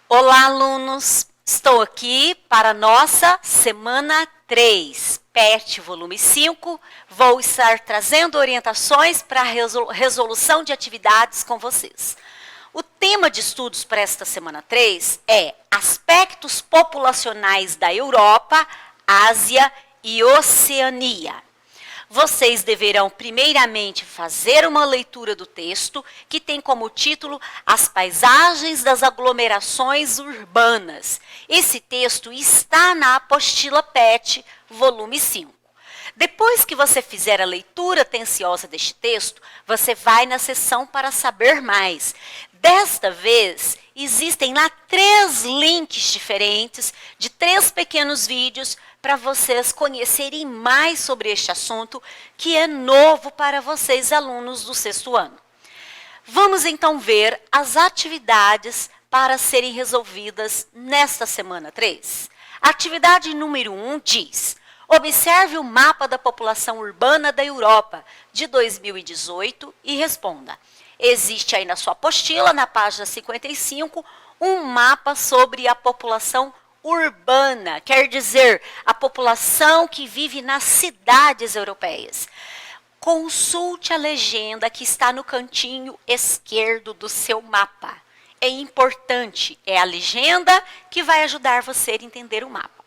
Olá, alunos! Estou aqui para a nossa semana 3, PET volume 5. Vou estar trazendo orientações para a resolução de atividades com vocês. O tema de estudos para esta semana 3 é aspectos populacionais da Europa, Ásia e Oceania. Vocês deverão primeiramente fazer uma leitura do texto, que tem como título As Paisagens das Aglomerações Urbanas. Esse texto está na apostila PET, volume 5. Depois que você fizer a leitura atenciosa deste texto, você vai na seção para saber mais. Desta vez, existem lá 3 links diferentes de 3 pequenos vídeos para vocês conhecerem mais sobre este assunto, que é novo para vocês, alunos do 6º ano. Vamos então ver as atividades para serem resolvidas nesta semana 3. A atividade número 1 diz: observe o mapa da população urbana da Europa de 2018 e responda. Existe aí na sua apostila, na página 55, um mapa sobre a população urbana, quer dizer, a população que vive nas cidades europeias. Consulte a legenda que está no cantinho esquerdo do seu mapa. É importante, é a legenda que vai ajudar você a entender o mapa.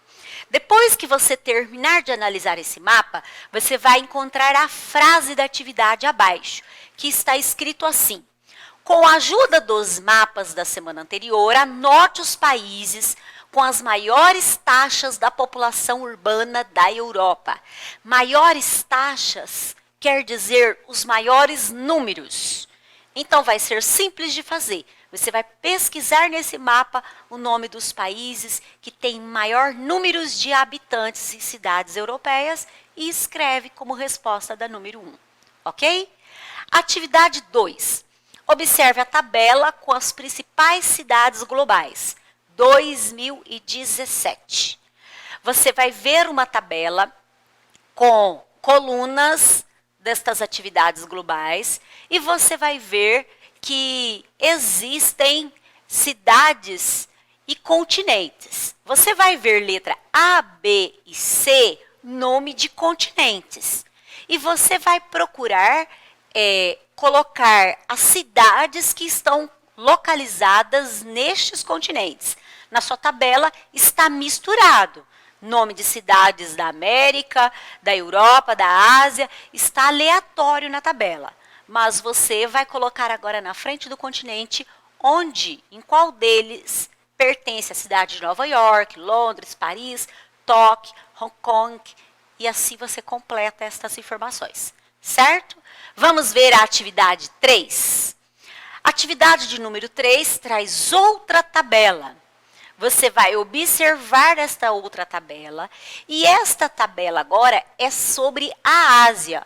Depois que você terminar de analisar esse mapa, você vai encontrar a frase da atividade abaixo, que está escrito assim: com a ajuda dos mapas da semana anterior, anote os países com as maiores taxas da população urbana da Europa. Maiores taxas quer dizer os maiores números. Então vai ser simples de fazer. Você vai pesquisar nesse mapa o nome dos países que têm maior número de habitantes em cidades europeias e escreve como resposta da número 1. Ok? Atividade 2. Observe a tabela com as principais cidades globais. 2017. Você vai ver uma tabela com colunas destas atividades globais e você vai ver que existem cidades e continentes. Você vai ver letra A, B e C, nome de continentes. E você vai procurar colocar as cidades que estão localizadas nestes continentes. Na sua tabela está misturado. Nome de cidades da América, da Europa, da Ásia, está aleatório na tabela. Mas você vai colocar agora na frente do continente onde, em qual deles pertence a cidade de Nova York, Londres, Paris, Tóquio, Hong Kong, e assim você completa estas informações. Certo? Vamos ver a atividade 3. Atividade de número 3 traz outra tabela. Você vai observar esta outra tabela e esta tabela agora é sobre a Ásia.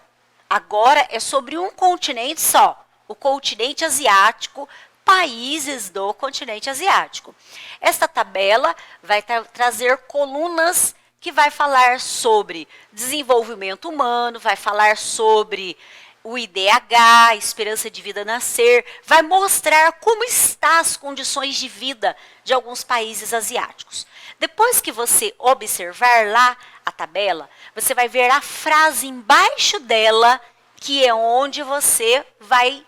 Agora é sobre um continente só, o continente asiático, países do continente asiático. Esta tabela vai trazer colunas que vai falar sobre desenvolvimento humano, vai falar sobre o IDH, esperança de vida nascer, vai mostrar como estão as condições de vida de alguns países asiáticos. Depois que você observar lá a tabela, você vai ver a frase embaixo dela, que é onde você vai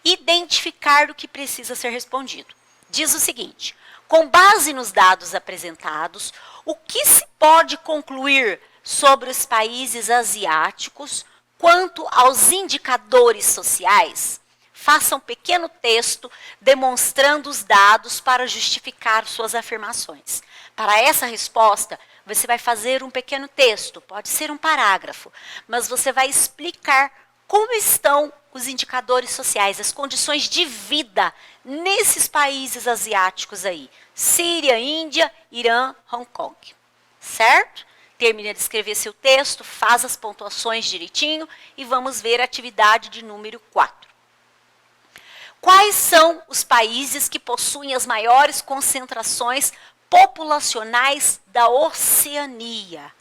identificar o que precisa ser respondido. Diz o seguinte: com base nos dados apresentados, o que se pode concluir sobre os países asiáticos quanto aos indicadores sociais? Faça um pequeno texto demonstrando os dados para justificar suas afirmações. Para essa resposta, você vai fazer um pequeno texto, pode ser um parágrafo, mas você vai explicar como estão os indicadores sociais, as condições de vida nesses países asiáticos aí. Síria, Índia, Irã, Hong Kong. Certo? Termina de escrever seu texto, faz as pontuações direitinho e vamos ver a atividade de número 4. Quais são os países que possuem as maiores concentrações populacionais da Oceania?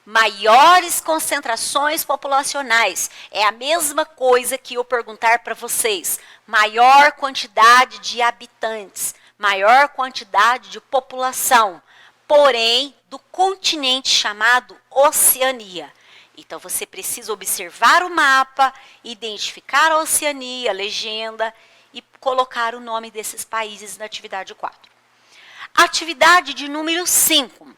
Maiores concentrações populacionais é a mesma coisa que eu perguntar para vocês. Maior quantidade de habitantes. maior quantidade de população, porém do continente chamado Oceania. Então você precisa observar o mapa, identificar a Oceania, a legenda e colocar o nome desses países na atividade 4. Atividade de número 5.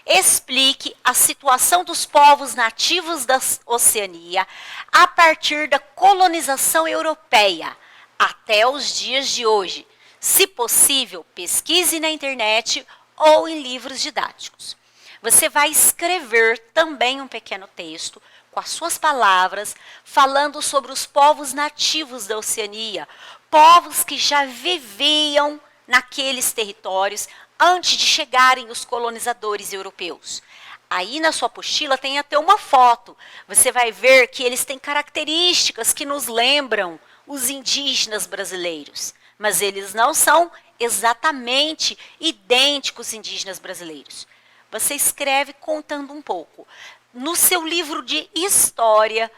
Explique a situação dos povos nativos da Oceania a partir da colonização europeia até os dias de hoje. Se possível, pesquise na internet ou em livros didáticos. Você vai escrever também um pequeno texto com as suas palavras, falando sobre os povos nativos da Oceania, povos que já viviam naqueles territórios antes de chegarem os colonizadores europeus. Aí na sua apostila tem até uma foto. Você vai ver que eles têm características que nos lembram os indígenas brasileiros, mas eles não são exatamente idênticos aos indígenas brasileiros. Você escreve contando um pouco. No seu livro de história,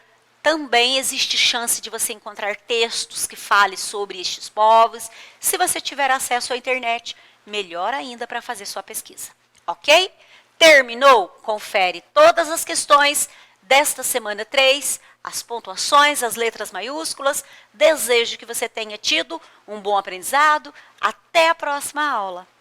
também existe chance de você encontrar textos que falem sobre estes povos. Se você tiver acesso à internet, melhor ainda para fazer sua pesquisa. Ok? Terminou? Confere todas as questões desta semana 3, as pontuações, as letras maiúsculas. Desejo que você tenha tido um bom aprendizado. Até a próxima aula.